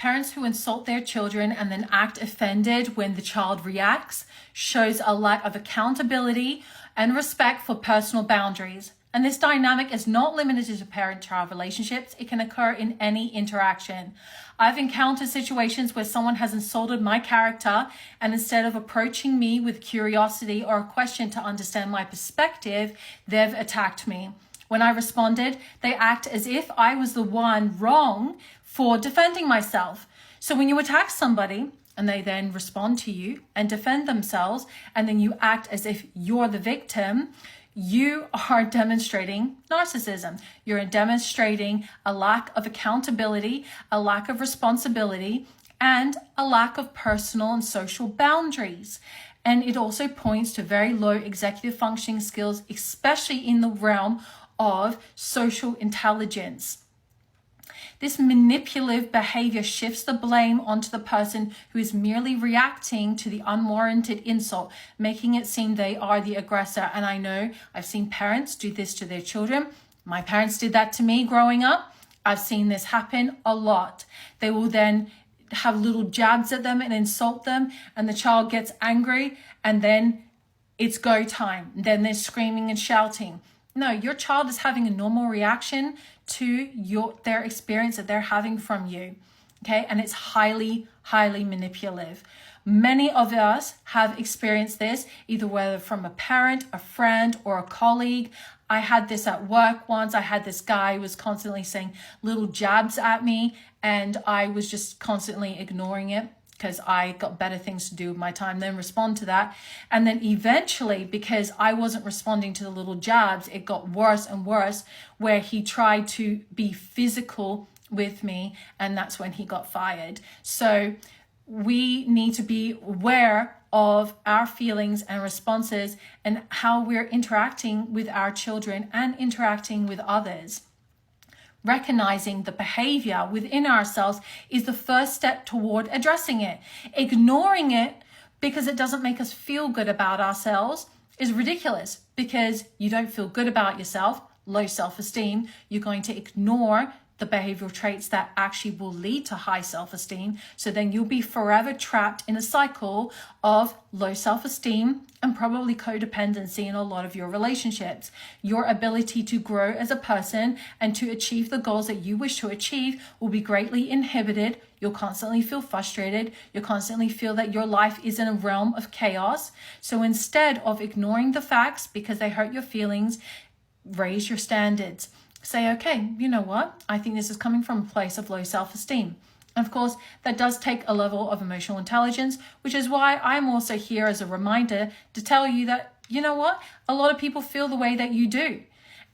Parents who insult their children and then act offended when the child reacts shows a lack of accountability and respect for personal boundaries. And this dynamic is not limited to parent-child relationships. It can occur in any interaction. I've encountered situations where someone has insulted my character, and instead of approaching me with curiosity or a question to understand my perspective, they've attacked me. When I responded, they act as if I was the one wrong for defending myself. So when you attack somebody and they then respond to you and defend themselves, and then you act as if you're the victim, you are demonstrating narcissism. You're demonstrating a lack of accountability, a lack of responsibility, and a lack of personal and social boundaries. And it also points to very low executive functioning skills, especially in the realm of social intelligence. This manipulative behavior shifts the blame onto the person who is merely reacting to the unwarranted insult, making it seem they are the aggressor. And I know I've seen parents do this to their children. My parents did that to me growing up. I've seen this happen a lot. They will then have little jabs at them and insult them, and the child gets angry, and then it's go time. Then they're screaming and shouting. No, your child is having a normal reaction to their experience that they're having from you, okay? And it's highly, highly manipulative. Many of us have experienced this, either whether from a parent, a friend, or a colleague. I had this at work once. I had this guy who was constantly saying little jabs at me, and I was just constantly ignoring it because I got better things to do with my time than respond to that. And then eventually, because I wasn't responding to the little jabs, it got worse and worse, where he tried to be physical with me, and that's when he got fired. So we need to be aware of our feelings and responses and how we're interacting with our children and interacting with others. Recognizing the behavior within ourselves is the first step toward addressing it. Ignoring it because it doesn't make us feel good about ourselves is ridiculous, because you don't feel good about yourself, low self-esteem. You're going to ignore the behavioral traits that actually will lead to high self-esteem. So then you'll be forever trapped in a cycle of low self-esteem and probably codependency in a lot of your relationships. Your ability to grow as a person and to achieve the goals that you wish to achieve will be greatly inhibited. You'll constantly feel frustrated. You'll constantly feel that your life is in a realm of chaos. So instead of ignoring the facts because they hurt your feelings, raise your standards. Say, okay, you know what? I think this is coming from a place of low self-esteem. And of course, that does take a level of emotional intelligence, which is why I'm also here as a reminder to tell you that, you know what? A lot of people feel the way that you do.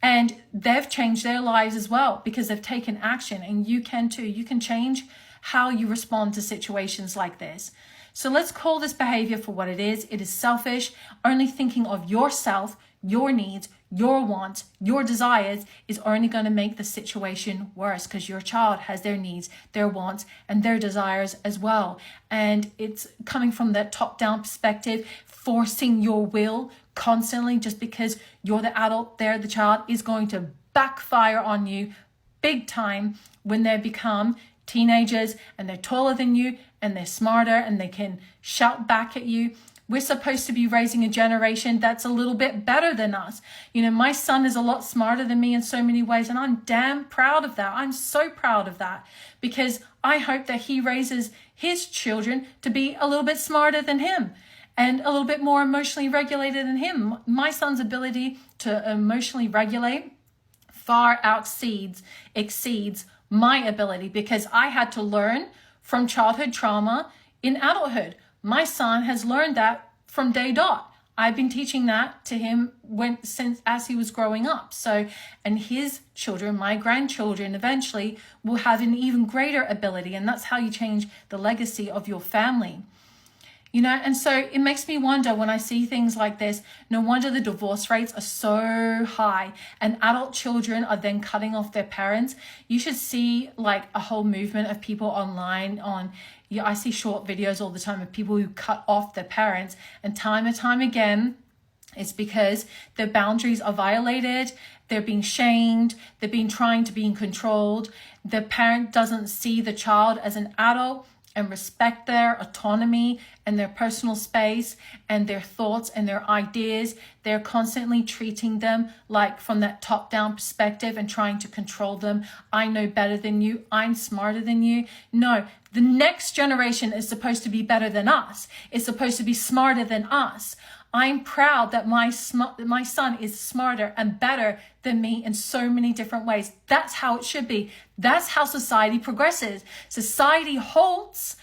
And they've changed their lives as well because they've taken action, and you can too. You can change how you respond to situations like this. So let's call this behavior for what it is. It is selfish. Only thinking of yourself, your needs, your wants, your desires is only going to make the situation worse, because your child has their needs, their wants, and their desires as well. And it's coming from that top-down perspective, forcing your will constantly just because you're the adult, they're the child, is going to backfire on you big time when they become teenagers and they're taller than you and they're smarter and they can shout back at you. We're supposed to be raising a generation that's a little bit better than us. You know, my son is a lot smarter than me in so many ways, and I'm damn proud of that. I'm so proud of that, because I hope that he raises his children to be a little bit smarter than him and a little bit more emotionally regulated than him. My son's ability to emotionally regulate far exceeds my ability, because I had to learn from childhood trauma in adulthood. My son has learned that from day dot. I've been teaching that to him since as he was growing up. So, and his children, my grandchildren, eventually will have an even greater ability. And that's how you change the legacy of your family. You know, and so it makes me wonder when I see things like this, no wonder the divorce rates are so high and adult children are then cutting off their parents. You should see like a whole movement of people online I see short videos all the time of people who cut off their parents, and time again, it's because their boundaries are violated they're being shamed, they're being trying to be controlled. The parent doesn't see the child as an adult and respect their autonomy and their personal space and their thoughts and their ideas. They're constantly treating them like from that top-down perspective and trying to control them. I know better than you. I'm smarter than you. No, the next generation is supposed to be better than us. It's supposed to be smarter than us. I'm proud that my son is smarter and better than me in so many different ways. That's how it should be. That's how society progresses. Society halts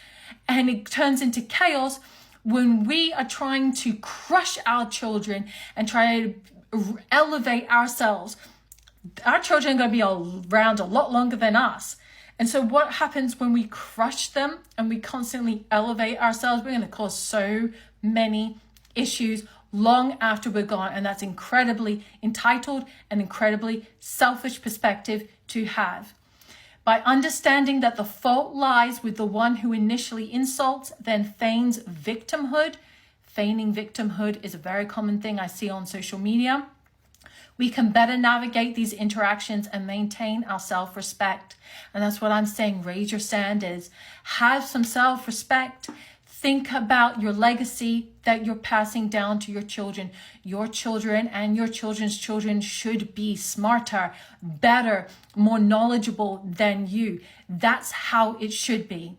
and it turns into chaos when we are trying to crush our children and try to elevate ourselves. Our children are going to be around a lot longer than us. And so what happens when we crush them and we constantly elevate ourselves? We're going to cause so many issues long after we're gone, and that's incredibly entitled and incredibly selfish perspective to have. By understanding that the fault lies with the one who initially insults, then feigns victimhood. Feigning victimhood is a very common thing I see on social media. We can better navigate these interactions and maintain our self-respect. And that's what I'm saying. Raise your standards. Have some self-respect. Think about your legacy that you're passing down to your children. Your children and your children's children should be smarter, better, more knowledgeable than you. That's how it should be.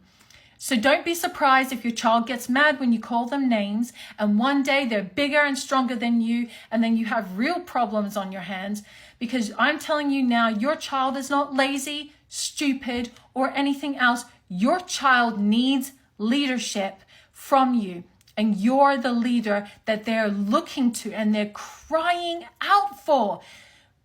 So don't be surprised if your child gets mad when you call them names and one day they're bigger and stronger than you and then you have real problems on your hands, because I'm telling you now, your child is not lazy, stupid, or anything else. Your child needs leadership from you, and you're the leader that they're looking to and they're crying out for.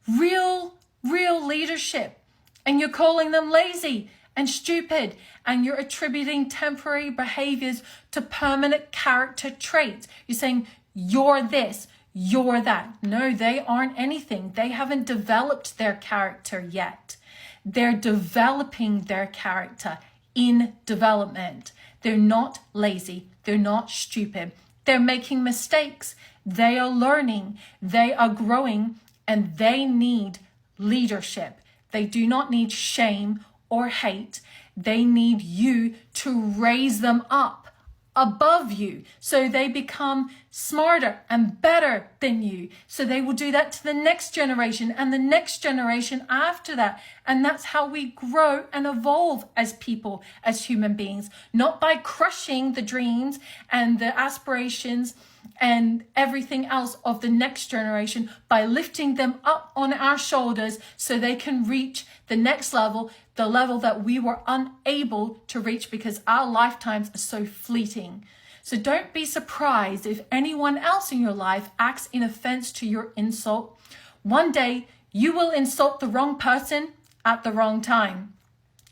Real leadership. And you're calling them lazy and stupid, and you're attributing temporary behaviors to permanent character traits. You're saying, you're this, you're that. No, they aren't anything. They haven't developed their character yet. They're developing their character in development. They're not lazy. They're not stupid. They're making mistakes. They are learning. They are growing, and they need leadership. They do not need shame or hate. They need you to raise them up above you so they become smarter and better than you. So they will do that to the next generation and the next generation after that. And that's how we grow and evolve as people, as human beings, not by crushing the dreams and the aspirations and everything else of the next generation, by lifting them up on our shoulders so they can reach the next level, the level that we were unable to reach because our lifetimes are so fleeting. So don't be surprised if anyone else in your life acts in offense to your insult. One day you will insult the wrong person at the wrong time.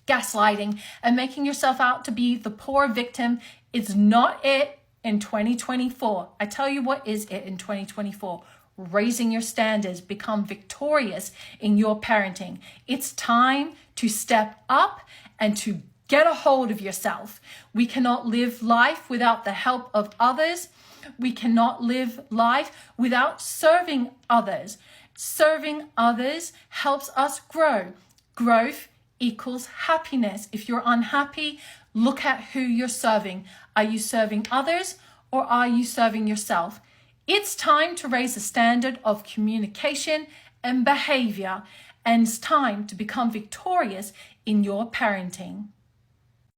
Gaslighting and making yourself out to be the poor victim is not it in 2024. I tell you what is it in 2024. Raising your standards, become victorious in your parenting. It's time to step up and to get a hold of yourself. We cannot live life without the help of others. We cannot live life without serving others. Serving others helps us grow. Growth equals happiness. If you're unhappy, look at who you're serving. Are you serving others or are you serving yourself? It's time to raise the standard of communication and behavior, and it's time to become victorious in your parenting.